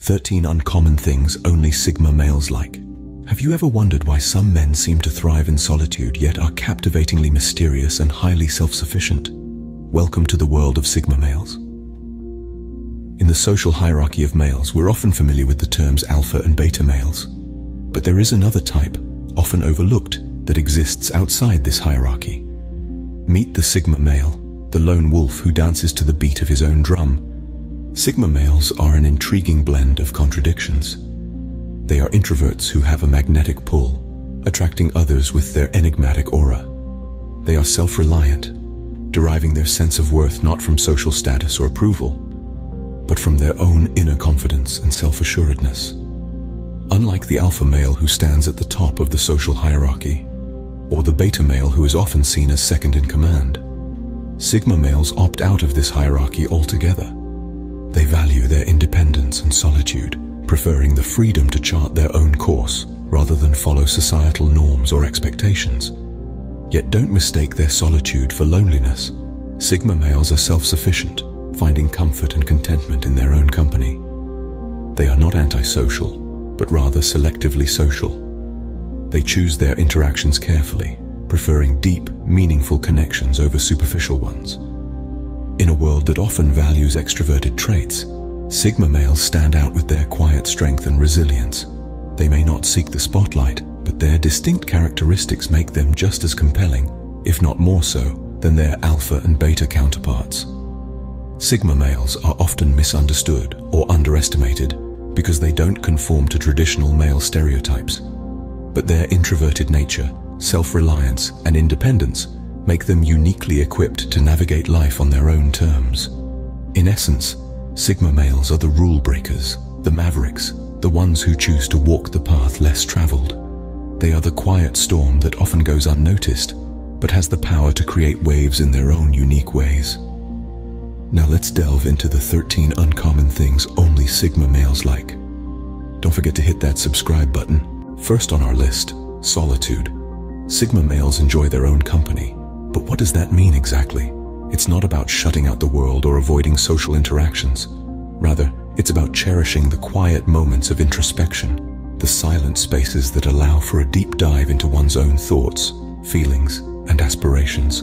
13 uncommon things only Sigma males like. Have you ever wondered why some men seem to thrive in solitude yet are captivatingly mysterious and highly self-sufficient? Welcome to the world of Sigma males. In the social hierarchy of males, we're often familiar with the terms alpha and beta males. But there is another type, often overlooked, that exists outside this hierarchy. Meet the Sigma male, the lone wolf who dances to the beat of his own drum. Sigma males are an intriguing blend of contradictions. They are introverts who have a magnetic pull, attracting others with their enigmatic aura. They are self-reliant, deriving their sense of worth not from social status or approval, but from their own inner confidence and self-assuredness. Unlike the alpha male who stands at the top of the social hierarchy, or the beta male who is often seen as second in command, Sigma males opt out of this hierarchy altogether. They value their independence and solitude, preferring the freedom to chart their own course rather than follow societal norms or expectations. Yet don't mistake their solitude for loneliness. Sigma males are self-sufficient, finding comfort and contentment in their own company. They are not antisocial, but rather selectively social. They choose their interactions carefully, preferring deep, meaningful connections over superficial ones. In a world that often values extroverted traits, Sigma males stand out with their quiet strength and resilience. They may not seek the spotlight, but their distinct characteristics make them just as compelling, if not more so, than their alpha and beta counterparts. Sigma males are often misunderstood or underestimated because they don't conform to traditional male stereotypes. But their introverted nature, self-reliance, and independence make them uniquely equipped to navigate life on their own terms. In essence, Sigma males are the rule breakers, the mavericks, the ones who choose to walk the path less traveled. They are the quiet storm that often goes unnoticed, but has the power to create waves in their own unique ways. Now let's delve into the 13 uncommon things only Sigma males like. Don't forget to hit that subscribe button. First on our list, solitude. Sigma males enjoy their own company. But what does that mean exactly? It's not about shutting out the world or avoiding social interactions. Rather, it's about cherishing the quiet moments of introspection, the silent spaces that allow for a deep dive into one's own thoughts, feelings, and aspirations.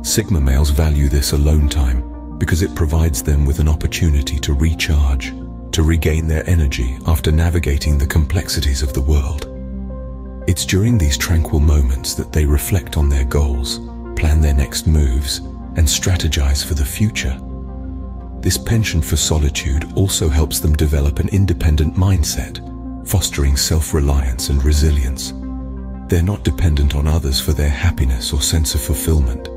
Sigma males value this alone time because it provides them with an opportunity to recharge, to regain their energy after navigating the complexities of the world. It's during these tranquil moments that they reflect on their goals, plan their next moves, and strategize for the future. This penchant for solitude also helps them develop an independent mindset, fostering self-reliance and resilience. They're not dependent on others for their happiness or sense of fulfillment.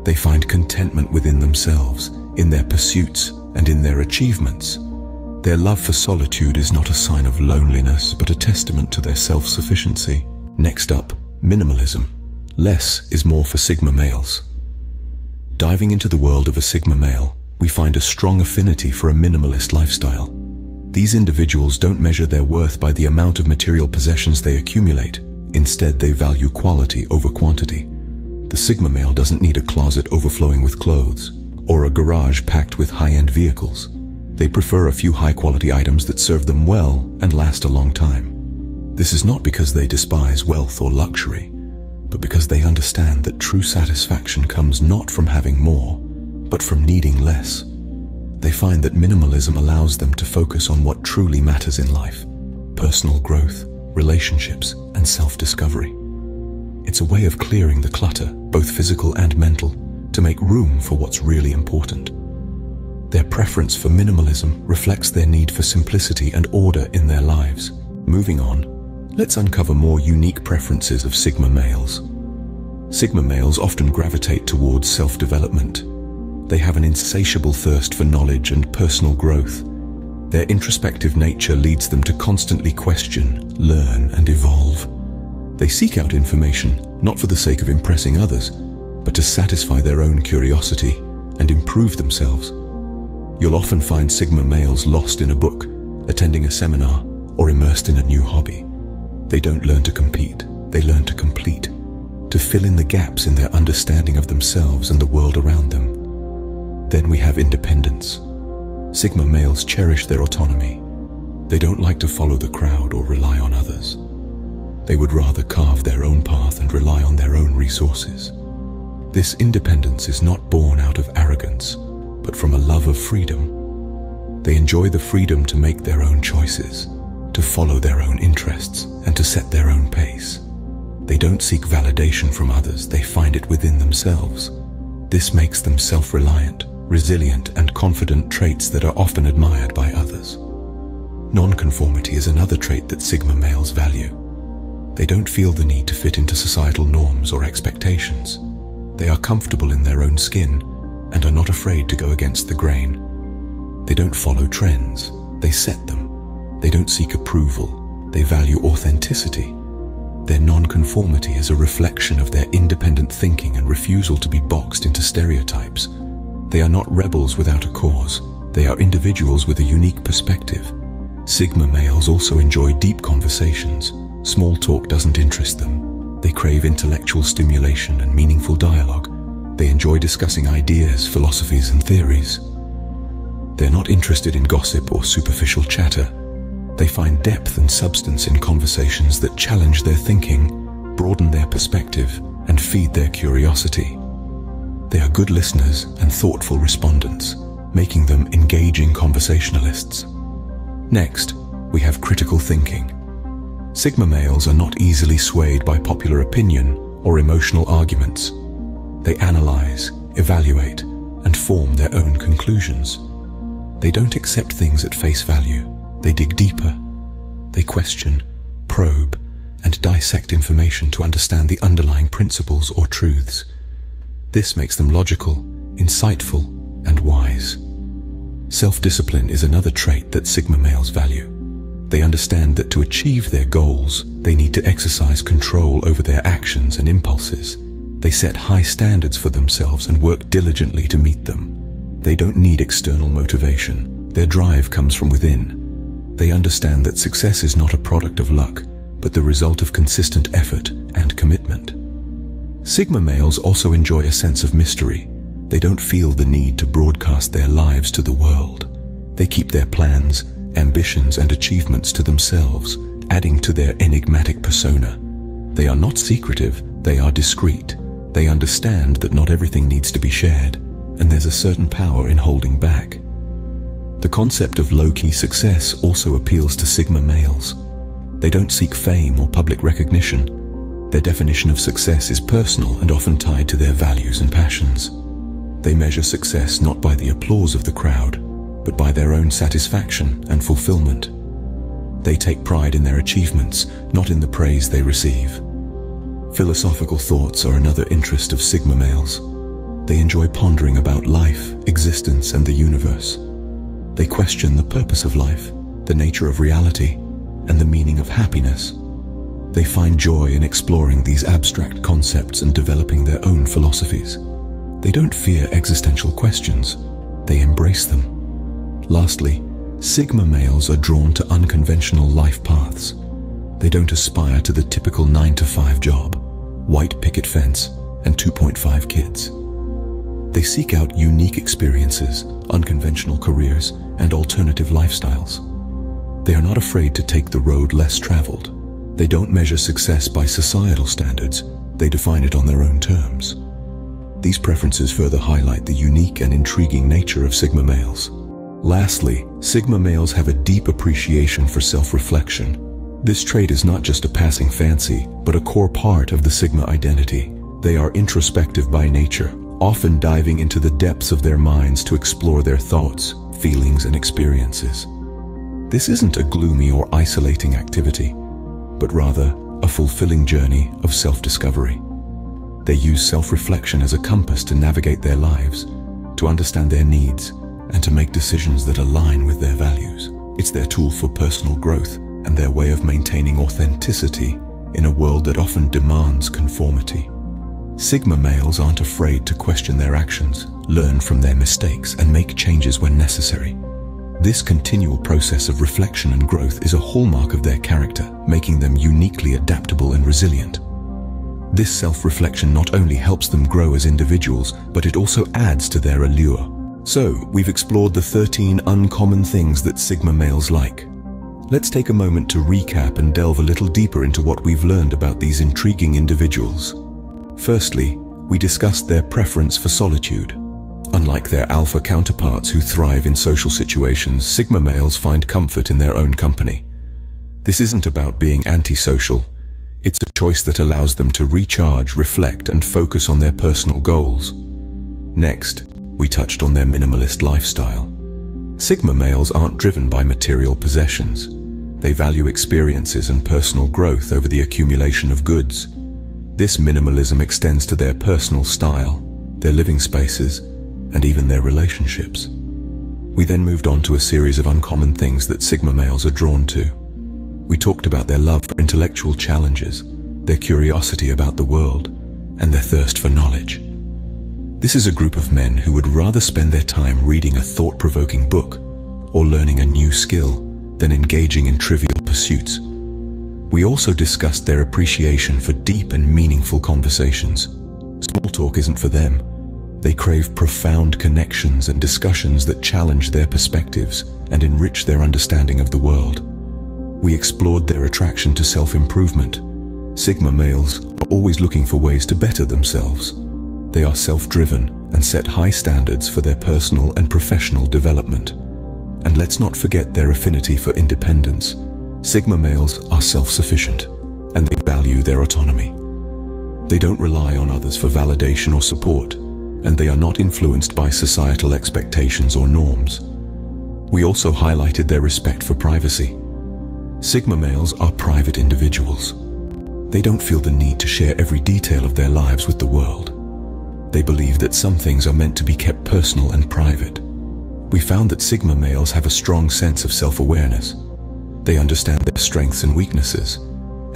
They find contentment within themselves, in their pursuits, and in their achievements. Their love for solitude is not a sign of loneliness, but a testament to their self-sufficiency. Next up, minimalism. Less is more for Sigma males. Diving into the world of a Sigma male, we find a strong affinity for a minimalist lifestyle. These individuals don't measure their worth by the amount of material possessions they accumulate. Instead, they value quality over quantity. The Sigma male doesn't need a closet overflowing with clothes, or a garage packed with high-end vehicles. They prefer a few high-quality items that serve them well and last a long time. This is not because they despise wealth or luxury, but because they understand that true satisfaction comes not from having more, but from needing less. They find that minimalism allows them to focus on what truly matters in life: personal growth, relationships, and self-discovery. It's a way of clearing the clutter, both physical and mental, to make room for what's really important. Their preference for minimalism reflects their need for simplicity and order in their lives. Moving on, let's uncover more unique preferences of Sigma males. Sigma males often gravitate towards self-development. They have an insatiable thirst for knowledge and personal growth. Their introspective nature leads them to constantly question, learn, and evolve. They seek out information, not for the sake of impressing others, but to satisfy their own curiosity and improve themselves. You'll often find Sigma males lost in a book, attending a seminar, or immersed in a new hobby. They don't learn to compete, they learn to complete, to fill in the gaps in their understanding of themselves and the world around them. Then we have independence. Sigma males cherish their autonomy. They don't like to follow the crowd or rely on others. They would rather carve their own path and rely on their own resources. This independence is not born out of arrogance, but from a love of freedom. They enjoy the freedom to make their own choices, to follow their own interests, and to set their own pace. They don't seek validation from others, they find it within themselves. This makes them self-reliant, resilient, and confident, traits that are often admired by others. Nonconformity is another trait that Sigma males value. They don't feel the need to fit into societal norms or expectations. They are comfortable in their own skin and are not afraid to go against the grain. They don't follow trends, they set them. They don't seek approval, they value authenticity. Their nonconformity is a reflection of their independent thinking and refusal to be boxed into stereotypes. They are not rebels without a cause, they are individuals with a unique perspective. Sigma males also enjoy deep conversations. Small talk doesn't interest them. They crave intellectual stimulation and meaningful dialogue. They enjoy discussing ideas, philosophies, and theories. They're not interested in gossip or superficial chatter. They find depth and substance in conversations that challenge their thinking, broaden their perspective, and feed their curiosity. They are good listeners and thoughtful respondents, making them engaging conversationalists. Next, we have critical thinking. Sigma males are not easily swayed by popular opinion or emotional arguments. They analyze, evaluate, and form their own conclusions. They don't accept things at face value. They dig deeper. They question, probe, and dissect information to understand the underlying principles or truths. This makes them logical, insightful, and wise. Self-discipline is another trait that Sigma males value. They understand that to achieve their goals, they need to exercise control over their actions and impulses. They set high standards for themselves and work diligently to meet them. They don't need external motivation. Their drive comes from within. They understand that success is not a product of luck, but the result of consistent effort and commitment. Sigma males also enjoy a sense of mystery. They don't feel the need to broadcast their lives to the world. They keep their plans, ambitions, and achievements to themselves, adding to their enigmatic persona. They are not secretive, they are discreet. They understand that not everything needs to be shared, and there's a certain power in holding back. The concept of low-key success also appeals to Sigma males. They don't seek fame or public recognition. Their definition of success is personal and often tied to their values and passions. They measure success not by the applause of the crowd, but by their own satisfaction and fulfillment. They take pride in their achievements, not in the praise they receive. Philosophical thoughts are another interest of Sigma males. They enjoy pondering about life, existence, and the universe. They question the purpose of life, the nature of reality, and the meaning of happiness. They find joy in exploring these abstract concepts and developing their own philosophies. They don't fear existential questions, they embrace them. Lastly, Sigma males are drawn to unconventional life paths. They don't aspire to the typical 9-to-5 job, white picket fence, and 2.5 kids. They seek out unique experiences, unconventional careers, and alternative lifestyles. They are not afraid to take the road less traveled. They don't measure success by societal standards, they define it on their own terms. These preferences further highlight the unique and intriguing nature of Sigma males. Lastly, Sigma males have a deep appreciation for self-reflection. This trait is not just a passing fancy, but a core part of the Sigma identity. They are introspective by nature, often diving into the depths of their minds to explore their thoughts, feelings, and experiences. This isn't a gloomy or isolating activity, but rather a fulfilling journey of self-discovery. They use self-reflection as a compass to navigate their lives, to understand their needs, and to make decisions that align with their values. It's their tool for personal growth and their way of maintaining authenticity in a world that often demands conformity. Sigma males aren't afraid to question their actions, learn from their mistakes, and make changes when necessary. This continual process of reflection and growth is a hallmark of their character, making them uniquely adaptable and resilient. This self-reflection not only helps them grow as individuals, but it also adds to their allure. So, we've explored the 13 uncommon things that Sigma males like. Let's take a moment to recap and delve a little deeper into what we've learned about these intriguing individuals. Firstly, we discussed their preference for solitude. Unlike their alpha counterparts who thrive in social situations, Sigma males find comfort in their own company. This isn't about being antisocial. It's a choice that allows them to recharge, reflect, and focus on their personal goals. Next, we touched on their minimalist lifestyle. Sigma males aren't driven by material possessions. They value experiences and personal growth over the accumulation of goods. This minimalism extends to their personal style, their living spaces, and even their relationships. We then moved on to a series of uncommon things that Sigma males are drawn to. We talked about their love for intellectual challenges, their curiosity about the world, and their thirst for knowledge. This is a group of men who would rather spend their time reading a thought-provoking book or learning a new skill than engaging in trivial pursuits. We also discussed their appreciation for deep and meaningful conversations. Small talk isn't for them. They crave profound connections and discussions that challenge their perspectives and enrich their understanding of the world. We explored their attraction to self-improvement. Sigma males are always looking for ways to better themselves. They are self-driven and set high standards for their personal and professional development. And let's not forget their affinity for independence. Sigma males are self-sufficient, and they value their autonomy. They don't rely on others for validation or support, and they are not influenced by societal expectations or norms. We also highlighted their respect for privacy. Sigma males are private individuals. They don't feel the need to share every detail of their lives with the world. They believe that some things are meant to be kept personal and private. We found that Sigma males have a strong sense of self-awareness. They understand their strengths and weaknesses,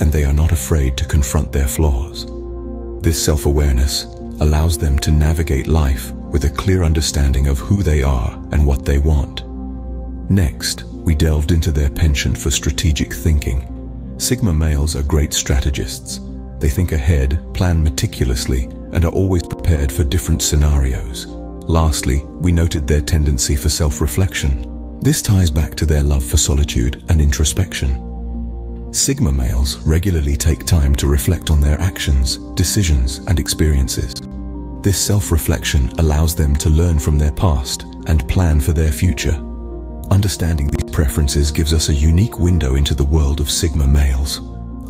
and they are not afraid to confront their flaws. This self-awareness allows them to navigate life with a clear understanding of who they are and what they want. Next, we delved into their penchant for strategic thinking. Sigma males are great strategists. They think ahead, plan meticulously, and are always prepared for different scenarios. Lastly, we noted their tendency for self-reflection. This ties back to their love for solitude and introspection. Sigma males regularly take time to reflect on their actions, decisions, and experiences. This self-reflection allows them to learn from their past and plan for their future. Understanding these preferences gives us a unique window into the world of Sigma males,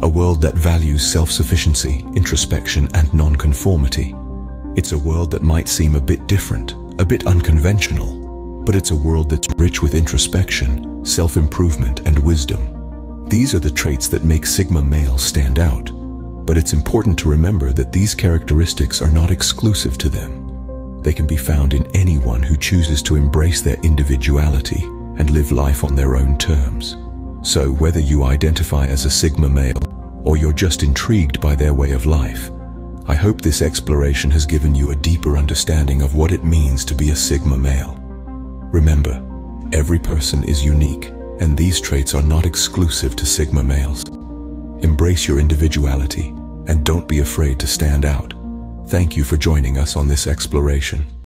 a world that values self-sufficiency, introspection, and non-conformity. It's a world that might seem a bit different, a bit unconventional, but it's a world that's rich with introspection, self-improvement, and wisdom. These are the traits that make Sigma males stand out, but it's important to remember that these characteristics are not exclusive to them. They can be found in anyone who chooses to embrace their individuality and live life on their own terms. So whether you identify as a Sigma male or you're just intrigued by their way of life, I hope this exploration has given you a deeper understanding of what it means to be a Sigma male. Remember, every person is unique, and these traits are not exclusive to Sigma males. Embrace your individuality and don't be afraid to stand out. Thank you for joining us on this exploration.